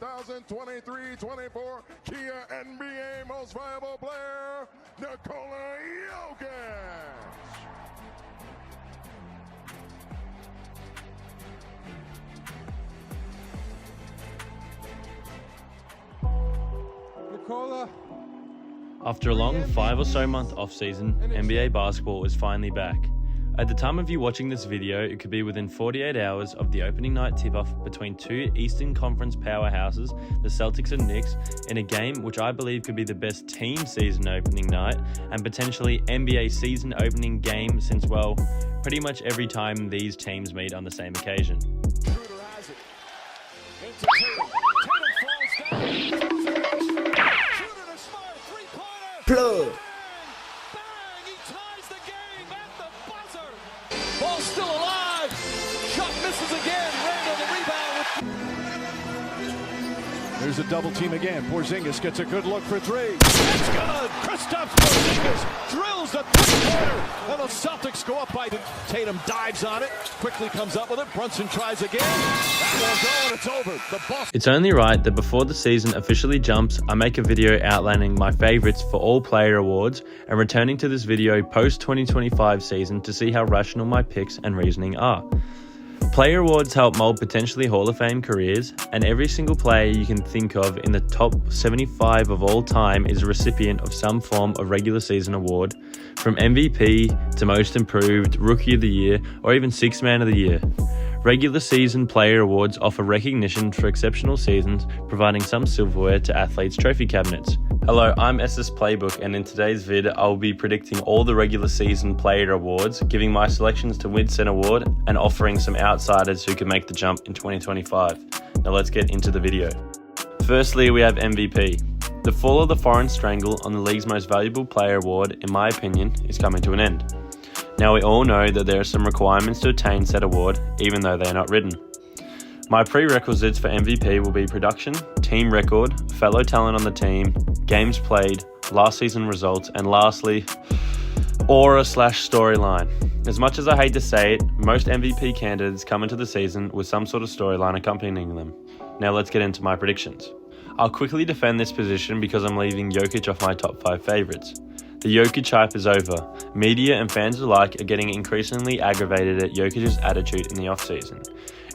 2023-24 Kia NBA Most Valuable Player, Nikola Jokic. Nikola. After a long 5 or so month off-season, NBA basketball is finally back. At the time of you watching this video, it could be within 48 hours of the opening night tip-off between two Eastern Conference powerhouses, the Celtics and Knicks, in a game which I believe could be the best team season opening night and potentially NBA season opening game since, well, pretty much every time these teams meet on the same occasion. Plug. Ball still alive. Shot misses again. Randall the rebound. There's a double team again. Porzingis gets a good look for three. It's good. Kristaps Porzingis drills the three-pointer. And the Celtics go up by Tatum, dives on it, quickly comes up with it. Brunson tries again. That won't go, and it's over. The Bucks. It's only right that before the season officially jumps, I make a video outlining my favourites for all player awards and returning to this video post-2025 season to see how rational my picks and reasoning are. Player awards help mould potentially Hall of Fame careers, and every single player you can think of in the top 75 of all time is a recipient of some form of regular season award, from MVP to Most Improved, Rookie of the Year, or even Sixth Man of the Year. Regular season player awards offer recognition for exceptional seasons, providing some silverware to athletes' trophy cabinets. Hello, I'm SS Playbook, and in today's vid, I'll be predicting all the regular season player awards, giving my selections to Widson Award, and offering some outsiders who can make the jump in 2025. Now let's get into the video. Firstly, we have MVP. The fall of the foreign strangle on the league's most valuable player award, in my opinion, is coming to an end. Now we all know that there are some requirements to attain said award, even though they are not written. My prerequisites for MVP will be production, team record, fellow talent on the team, games played, last season results, and lastly, aura/storyline. As much as I hate to say it, most MVP candidates come into the season with some sort of storyline accompanying them. Now let's get into my predictions. I'll quickly defend this position because I'm leaving Jokic off my top 5 favourites. The Jokic hype is over. Media and fans alike are getting increasingly aggravated at Jokic's attitude in the offseason.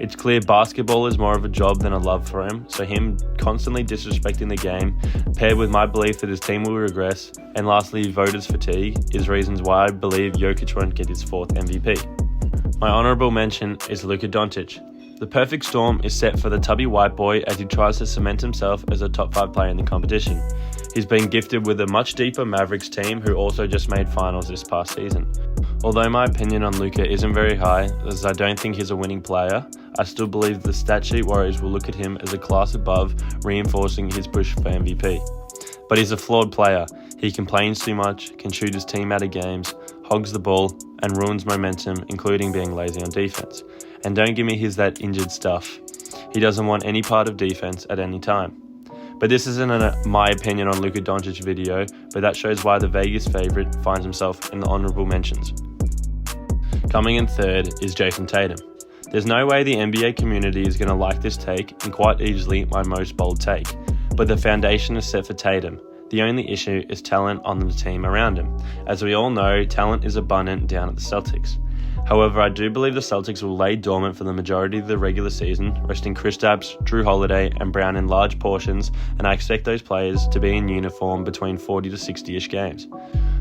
It's clear basketball is more of a job than a love for him, so him constantly disrespecting the game, paired with my belief that his team will regress, and lastly voters' fatigue, is reasons why I believe Jokic won't get his 4th MVP. My honourable mention is Luka Doncic. The perfect storm is set for the tubby white boy as he tries to cement himself as a top 5 player in the competition. He's been gifted with a much deeper Mavericks team who also just made finals this past season. Although my opinion on Luka isn't very high, as I don't think he's a winning player, I still believe the stat sheet warriors will look at him as a class above, reinforcing his push for MVP. But he's a flawed player. He complains too much, can shoot his team out of games, hogs the ball, and ruins momentum, including being lazy on defense. And don't give me that injured stuff. He doesn't want any part of defense at any time. But this isn't my opinion on Luka Doncic video, but that shows why the Vegas favourite finds himself in the honourable mentions. Coming in third is Jason Tatum. There's no way the NBA community is going to like this take, and quite easily my most bold take. But the foundation is set for Tatum. The only issue is talent on the team around him. As we all know, talent is abundant down at the Celtics. However, I do believe the Celtics will lay dormant for the majority of the regular season, resting Kristaps, Drew Holiday, and Brown in large portions, and I expect those players to be in uniform between 40 to 60-ish games.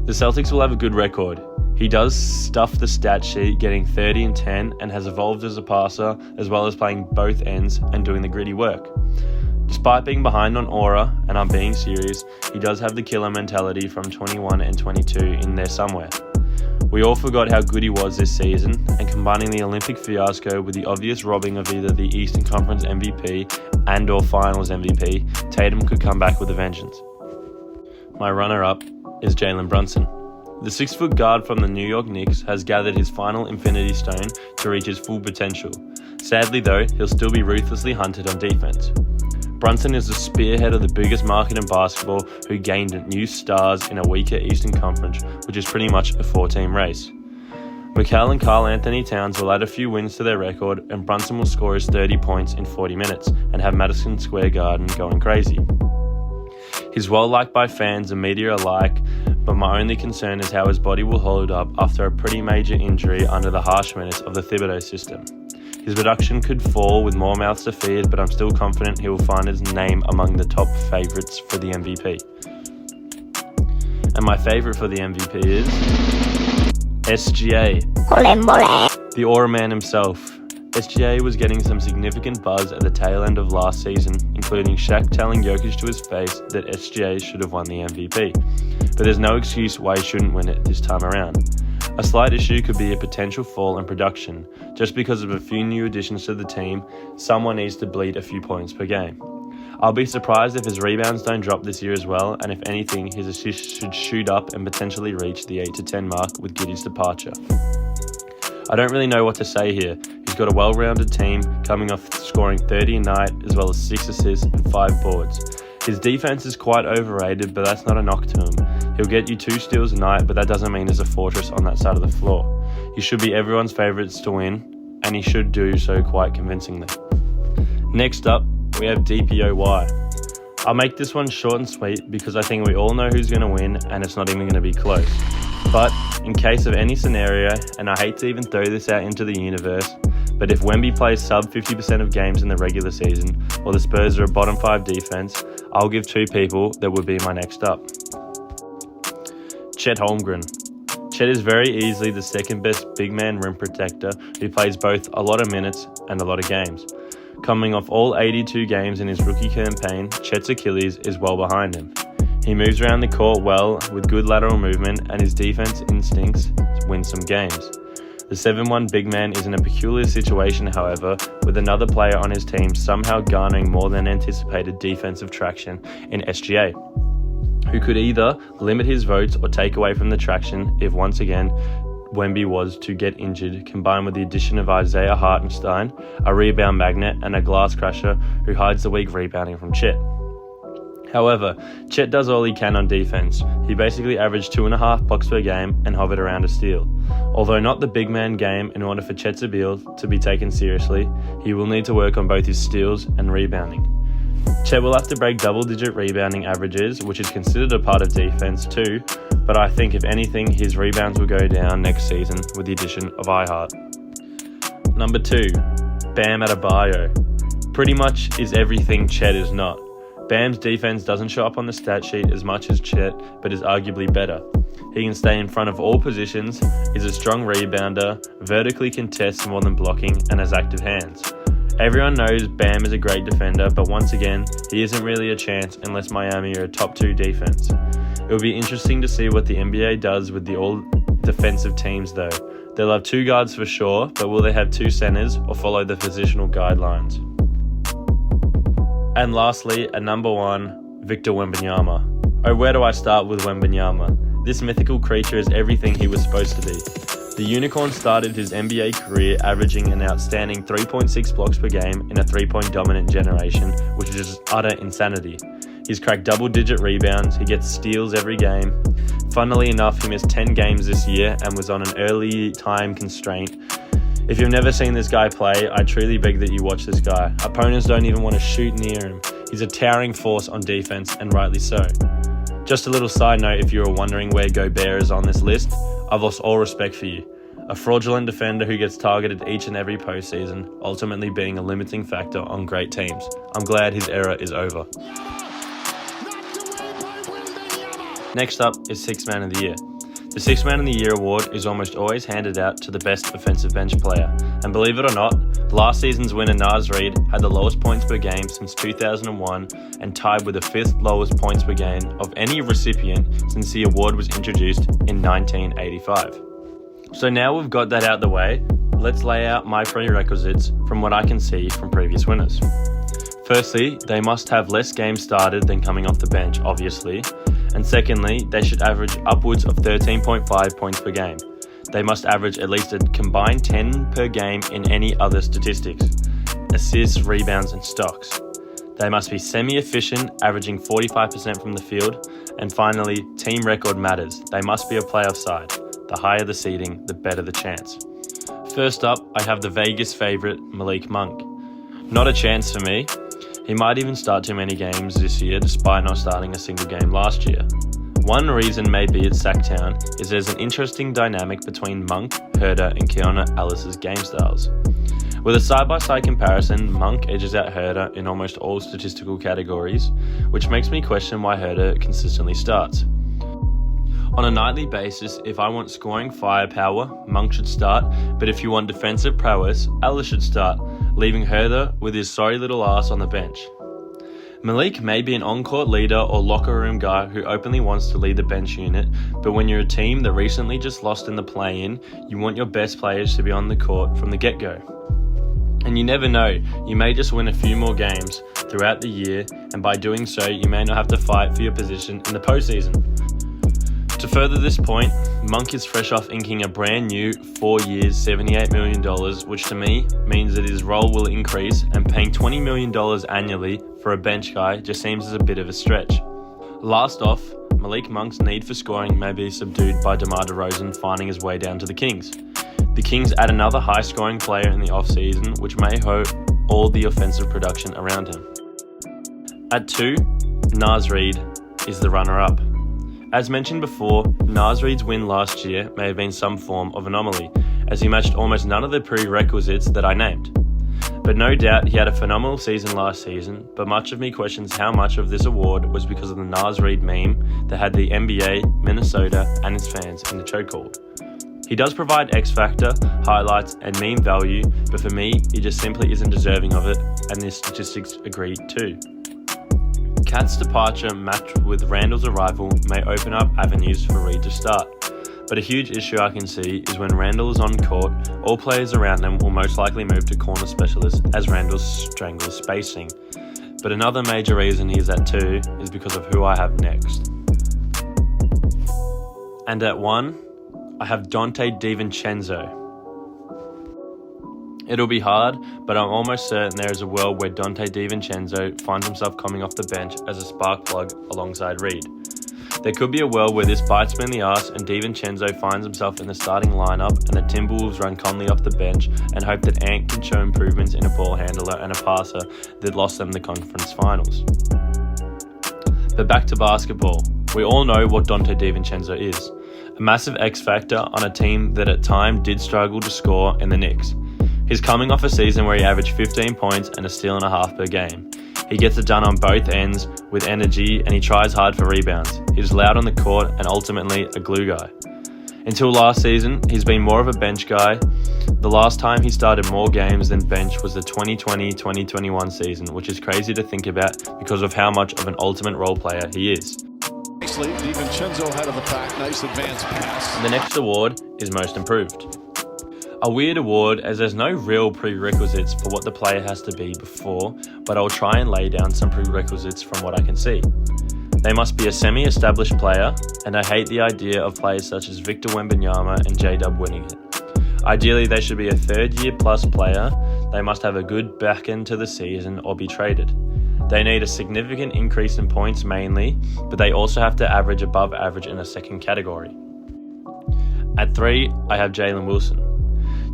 The Celtics will have a good record. He does stuff the stat sheet, getting 30 and 10, and has evolved as a passer, as well as playing both ends and doing the gritty work. Despite being behind on aura, and I'm being serious, he does have the killer mentality from 21 and 22 in there somewhere. We all forgot how good he was this season, and combining the Olympic fiasco with the obvious robbing of either the Eastern Conference MVP and or Finals MVP, Tatum could come back with a vengeance. My runner-up is Jalen Brunson. The 6-foot guard from the New York Knicks has gathered his final Infinity Stone to reach his full potential. Sadly though, he'll still be ruthlessly hunted on defense. Brunson is the spearhead of the biggest market in basketball who gained new stars in a weaker Eastern Conference, which is pretty much a 4-team race. Mikal and Karl Anthony Towns will add a few wins to their record, and Brunson will score his 30 points in 40 minutes and have Madison Square Garden going crazy. He's well liked by fans and media alike, but my only concern is how his body will hold up after a pretty major injury under the harsh minutes of the Thibodeau system. His production could fall with more mouths to feed, but I'm still confident he will find his name among the top favourites for the MVP. And my favourite for the MVP is SGA, the Aura Man himself. SGA was getting some significant buzz at the tail end of last season, including Shaq telling Jokic to his face that SGA should have won the MVP. But there's no excuse why he shouldn't win it this time around. A slight issue could be a potential fall in production. Just because of a few new additions to the team, someone needs to bleed a few points per game. I'll be surprised if his rebounds don't drop this year as well, and if anything, his assists should shoot up and potentially reach the 8 to 10 mark with Giddey's departure. I don't really know what to say here. He's got a well-rounded team, coming off scoring 30 a night, as well as 6 assists and 5 boards. His defense is quite overrated, but that's not a knock to him. He'll get you 2 steals a night, but that doesn't mean he's a fortress on that side of the floor. He should be everyone's favourites to win, and he should do so quite convincingly. Next up, we have DPOY. I'll make this one short and sweet because I think we all know who's going to win, and it's not even going to be close. But in case of any scenario, and I hate to even throw this out into the universe, but if Wemby plays sub 50% of games in the regular season, or the Spurs are a bottom 5 defense, I'll give 2 people that would be my next up. Chet Holmgren. Chet is very easily the second best big man rim protector who plays both a lot of minutes and a lot of games. Coming off all 82 games in his rookie campaign, Chet's Achilles is well behind him. He moves around the court well with good lateral movement, and his defense instincts win some games. The 7'1" big man is in a peculiar situation, however, with another player on his team somehow garnering more than anticipated defensive traction in SGA, who could either limit his votes or take away from the traction if once again Wemby was to get injured, combined with the addition of Isaiah Hartenstein, a rebound magnet, and a glass crusher who hides the weak rebounding from Chet. However, Chet does all he can on defense. He basically averaged 2.5 blocks per game and hovered around a steal. Although not the big man game, in order for Chet's appeal to be taken seriously, he will need to work on both his steals and rebounding. Chet will have to break double-digit rebounding averages, which is considered a part of defense too, but I think if anything, his rebounds will go down next season with the addition of iHeart. Number 2, Bam Adebayo. Pretty much is everything Chet is not. Bam's defense doesn't show up on the stat sheet as much as Chet, but is arguably better. He can stay in front of all positions, is a strong rebounder, vertically contests more than blocking, and has active hands. Everyone knows Bam is a great defender, but once again, he isn't really a chance unless Miami are a top 2 defense. It will be interesting to see what the NBA does with the all-defensive teams though. They'll have 2 guards for sure, but will they have 2 centers or follow the positional guidelines? And lastly, at number 1, Victor Wembanyama. Oh, where do I start with Wembanyama? This mythical creature is everything he was supposed to be. The Unicorn started his NBA career averaging an outstanding 3.6 blocks per game in a 3-point dominant generation, which is just utter insanity. He's cracked double-digit rebounds, he gets steals every game. Funnily enough, he missed 10 games this year and was on an early time constraint. If you've never seen this guy play, I truly beg that you watch this guy. Opponents don't even want to shoot near him. He's a towering force on defense, and rightly so. Just a little side note, if you were wondering where Gobert is on this list, I've lost all respect for you. A fraudulent defender who gets targeted each and every postseason, ultimately being a limiting factor on great teams. I'm glad his era is over. Next up is Sixth Man of the Year. The Sixth Man of the Year award is almost always handed out to the best offensive bench player. And believe it or not, last season's winner Naz Reid had the lowest points per game since 2001 and tied with the 5th lowest points per game of any recipient since the award was introduced in 1985. So now we've got that out the way, let's lay out my prerequisites from what I can see from previous winners. Firstly, they must have less games started than coming off the bench, obviously. And secondly, they should average upwards of 13.5 points per game. They must average at least a combined 10 per game in any other statistics, assists, rebounds, and stocks. They must be semi-efficient, averaging 45% from the field. And finally, team record matters. They must be a playoff side. The higher the seeding, the better the chance. First up, I have the Vegas favourite, Malik Monk. Not a chance for me. He might even start too many games this year despite not starting a single game last year. One reason maybe it's Sacktown is there's an interesting dynamic between Monk, Herder and Keona Ellis's game styles. With a side-by-side comparison, Monk edges out Herder in almost all statistical categories, which makes me question why Herder consistently starts. On a nightly basis, if I want scoring firepower, Monk should start, but if you want defensive prowess, Ellis should start, leaving Herder with his sorry little ass on the bench. Malik may be an on-court leader or locker room guy who openly wants to lead the bench unit, but when you're a team that recently just lost in the play-in, you want your best players to be on the court from the get-go. And you never know, you may just win a few more games throughout the year, and by doing so, you may not have to fight for your position in the postseason. To further this point, Monk is fresh off inking a brand new 4 years, $78 million, which to me means that his role will increase, and paying $20 million annually for a bench guy just seems as a bit of a stretch. Last off, Malik Monk's need for scoring may be subdued by DeMar DeRozan finding his way down to the Kings. The Kings add another high-scoring player in the off-season, which may hurt all the offensive production around him. At 2, Naz Reid is the runner-up. As mentioned before, Naz Reid's win last year may have been some form of anomaly, as he matched almost none of the prerequisites that I named. But no doubt he had a phenomenal season last season, but much of me questions how much of this award was because of the Naz Reid meme that had the NBA, Minnesota, and its fans in the chokehold. He does provide X factor, highlights, and meme value, but for me, he just simply isn't deserving of it, and the statistics agree too. Cat's departure matched with Randall's arrival may open up avenues for Reid to start, but a huge issue I can see is when Randall is on court, all players around him will most likely move to corner specialists as Randall strangles spacing. But another major reason he is at 2 is because of who I have next. And at 1, I have Dante DiVincenzo. It'll be hard, but I'm almost certain there is a world where Dante DiVincenzo finds himself coming off the bench as a spark plug alongside Reid. There could be a world where this bites me in the ass and DiVincenzo finds himself in the starting lineup and the Timberwolves run Conley off the bench and hope that Ant can show improvements in a ball handler and a passer that lost them the conference finals. But back to basketball. We all know what Dante DiVincenzo is. A massive X factor on a team that at times did struggle to score in the Knicks. He's coming off a season where he averaged 15 points and a steal and a half per game. He gets it done on both ends with energy and he tries hard for rebounds. He's loud on the court and ultimately a glue guy. Until last season, he's been more of a bench guy. The last time he started more games than bench was the 2020-2021 season, which is crazy to think about because of how much of an ultimate role player he is. Nicely, DiVincenzo out of the pack, nice advance pass. The next award is Most Improved. A weird award as there's no real prerequisites for what the player has to be before, but I'll try and lay down some prerequisites from what I can see. They must be a semi-established player, and I hate the idea of players such as Victor Wembanyama and J-Dub winning it. Ideally, they should be a third-year plus player. They must have a good back end to the season or be traded. They need a significant increase in points mainly, but they also have to average above average in a second category. At 3, I have Jalen Wilson.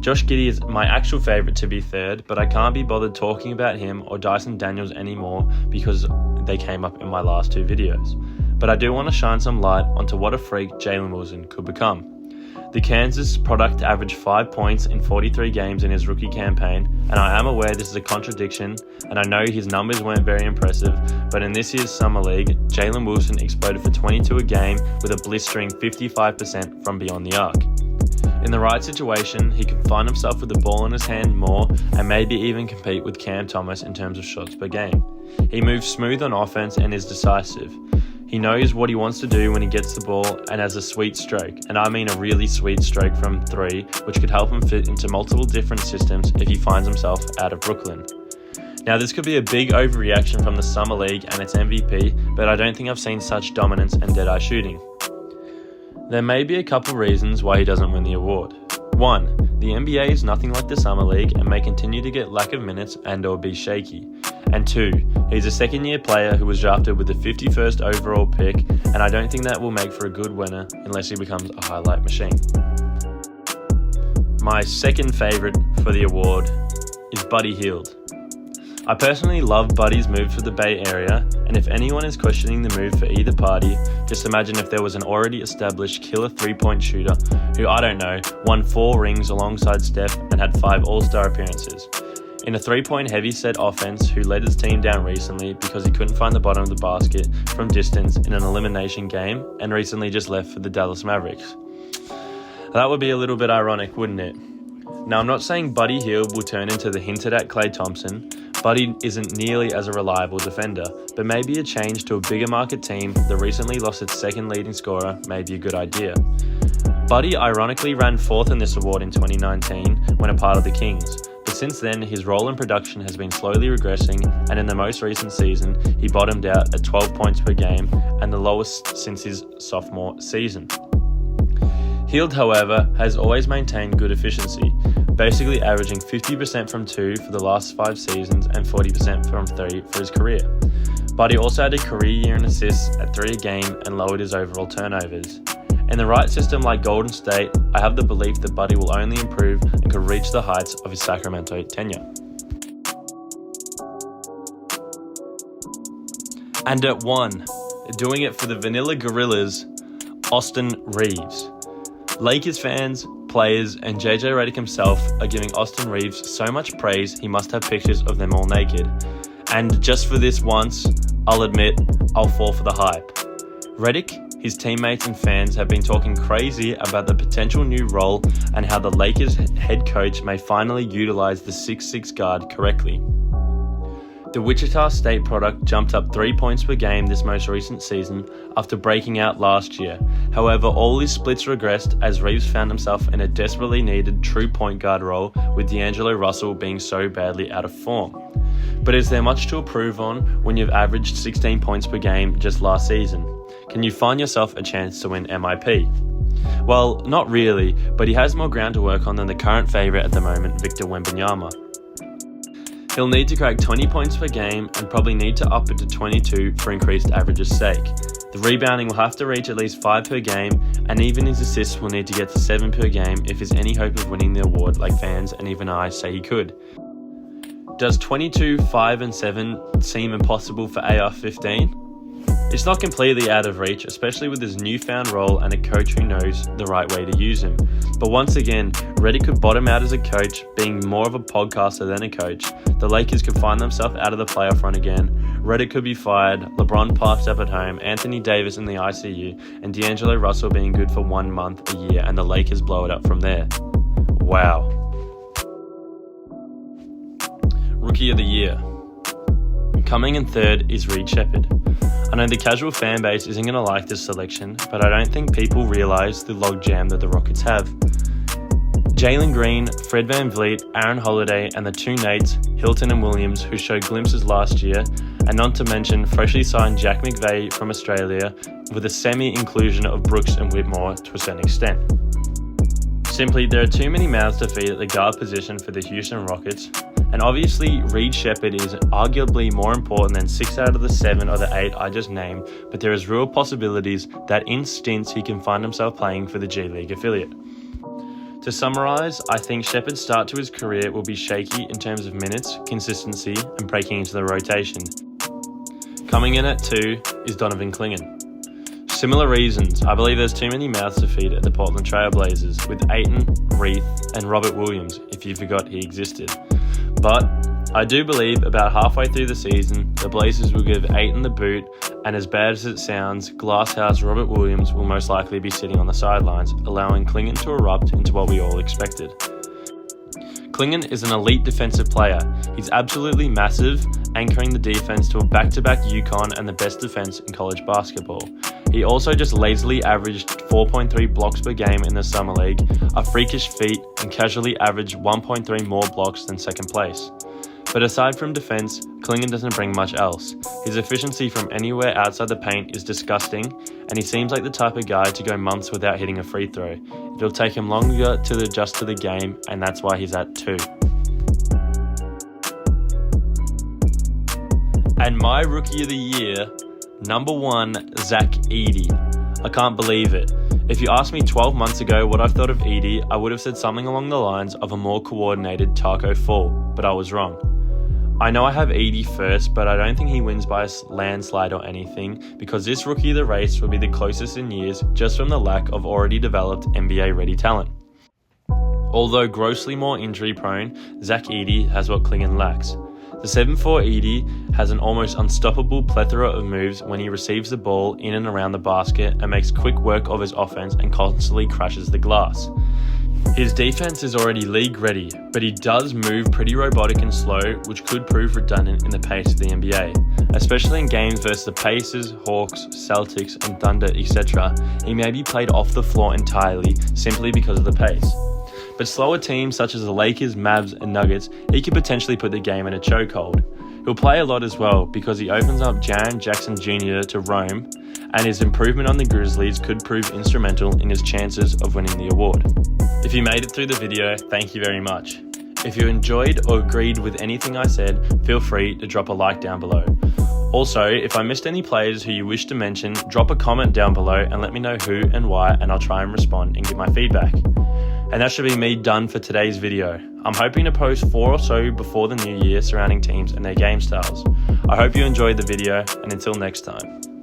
Josh Giddey is my actual favourite to be third, but I can't be bothered talking about him or Dyson Daniels anymore because they came up in my last 2 videos. But I do want to shine some light onto what a freak Jalen Wilson could become. The Kansas product averaged 5 points in 43 games in his rookie campaign, and I am aware this is a contradiction, and I know his numbers weren't very impressive, but in this year's Summer League, Jalen Wilson exploded for 22 a game with a blistering 55% from beyond the arc. In the right situation, he can find himself with the ball in his hand more and maybe even compete with Cam Thomas in terms of shots per game. He moves smooth on offense and is decisive. He knows what he wants to do when he gets the ball and has a sweet stroke, and I mean a really sweet stroke from 3, which could help him fit into multiple different systems if he finds himself out of Brooklyn. Now this could be a big overreaction from the Summer League and its MVP, but I don't think I've seen such dominance and dead-eye shooting. There may be a couple reasons why he doesn't win the award. 1. The NBA is nothing like the Summer League and may continue to get lack of minutes and or be shaky. And 2, he's a second-year player who was drafted with the 51st overall pick, and I don't think that will make for a good winner unless he becomes a highlight machine. My second favourite for the award is Buddy Hield. I personally love Buddy's move for the Bay Area, and if anyone is questioning the move for either party, just imagine if there was an already established killer three-point shooter who, I don't know, won 4 rings alongside Steph and had 5 All-Star appearances. In a three-point heavy-set offense who led his team down recently because he couldn't find the bottom of the basket from distance in an elimination game and recently just left for the Dallas Mavericks. That would be a little bit ironic, wouldn't it? Now, I'm not saying Buddy Hield will turn into the hinted-at Klay Thompson. Buddy isn't nearly as a reliable defender, but maybe a change to a bigger market team that recently lost its second leading scorer may be a good idea. Buddy ironically ran 4th in this award in 2019 when a part of the Kings, but since then his role in production has been slowly regressing, and in the most recent season he bottomed out at 12 points per game and the lowest since his sophomore season. Hield, however, has always maintained good efficiency, basically averaging 50% from 2 for the last 5 seasons and 40% from 3 for his career. Buddy also had a career year in assists at 3 a game and lowered his overall turnovers. In the right system like Golden State, I have the belief that Buddy will only improve and could reach the heights of his Sacramento tenure. And at 1, doing it for the Vanilla Gorillas, Austin Reeves. Lakers fans, players, and JJ Redick himself are giving Austin Reeves so much praise he must have pictures of them all naked. And just for this once, I'll admit, I'll fall for the hype. Redick, his teammates and fans have been talking crazy about the potential new role and how the Lakers head coach may finally utilize the 6'6" guard correctly. The Wichita State product jumped up 3 points per game this most recent season after breaking out last year. However, all his splits regressed as Reeves found himself in a desperately needed true point guard role with D'Angelo Russell being so badly out of form. But is there much to improve on when you've averaged 16 points per game just last season? Can you find yourself a chance to win MIP? Well, not really, but he has more ground to work on than the current favourite at the moment, Victor Wembanyama. He'll need to crack 20 points per game and probably need to up it to 22 for increased average's sake. The rebounding will have to reach at least 5 per game, and even his assists will need to get to 7 per game if there's any hope of winning the award like fans and even I say he could. Does 22, 5 and 7 seem impossible for AR-15? It's not completely out of reach, especially with his newfound role and a coach who knows the right way to use him. But once again, Redick could bottom out as a coach, being more of a podcaster than a coach. The Lakers could find themselves out of the playoff run again. Redick could be fired, LeBron passed up at home, Anthony Davis in the ICU, and D'Angelo Russell being good for 1 month a year, and the Lakers blow it up from there. Wow. Rookie of the Year. Coming in 3rd is Reed Sheppard. I know the casual fan base isn't going to like this selection, but I don't think people realise the logjam that the Rockets have. Jalen Green, Fred VanVleet, Aaron Holiday, and the 2 Nates, Hilton and Williams, who showed glimpses last year, and not to mention freshly signed Jack McVay from Australia, with a semi-inclusion of Brooks and Whitmore to a certain extent. Simply, there are too many mouths to feed at the guard position for the Houston Rockets, and obviously Reed Sheppard is arguably more important than 6 out of the 7 or the 8 I just named, but there is real possibilities that in stints he can find himself playing for the G League affiliate. To summarise, I think Sheppard's start to his career will be shaky in terms of minutes, consistency, and breaking into the rotation. Coming in at 2 is Donovan Clingan. Similar reasons, I believe there's too many mouths to feed at the Portland Trail Blazers, with Ayton, Reith, and Robert Williams, if you forgot he existed. But I do believe about halfway through the season, the Blazers will give Ayton the boot, and as bad as it sounds, Glasshouse Robert Williams will most likely be sitting on the sidelines, allowing Clingan to erupt into what we all expected. Clingan is an elite defensive player. He's absolutely massive, anchoring the defense to a back-to-back UConn and the best defense in college basketball. He also just lazily averaged 4.3 blocks per game in the Summer League, a freakish feat, and casually averaged 1.3 more blocks than second place. But aside from defense, Klingon doesn't bring much else. His efficiency from anywhere outside the paint is disgusting, and he seems like the type of guy to go months without hitting a free throw. It'll take him longer to adjust to the game, and that's why he's at 2. And my Rookie of the Year, number 1, Zach Edey. I can't believe it. If you asked me 12 months ago what I thought of Edey, I would have said something along the lines of a more coordinated Taco Fall, but I was wrong. I know I have Edey first, but I don't think he wins by a landslide or anything, because this Rookie of the Race will be the closest in years just from the lack of already developed NBA-ready talent. Although grossly more injury prone, Zach Edey has what Klingon lacks. The 7'4" Edey has an almost unstoppable plethora of moves when he receives the ball in and around the basket and makes quick work of his offense and constantly crashes the glass. His defense is already league ready, but he does move pretty robotic and slow, which could prove redundant in the pace of the NBA. Especially in games versus the Pacers, Hawks, Celtics and Thunder, etc., he may be played off the floor entirely simply because of the pace. But slower teams such as the Lakers, Mavs and Nuggets, he could potentially put the game in a chokehold. He'll play a lot as well because he opens up Jaren Jackson Jr. to roam, and his improvement on the Grizzlies could prove instrumental in his chances of winning the award. If you made it through the video, thank you very much. If you enjoyed or agreed with anything I said, feel free to drop a like down below. Also, if I missed any players who you wish to mention, drop a comment down below and let me know who and why, and I'll try and respond and give my feedback. And that should be me done for today's video. I'm hoping to post 4 or so before the new year surrounding teams and their game styles. I hope you enjoyed the video, and until next time.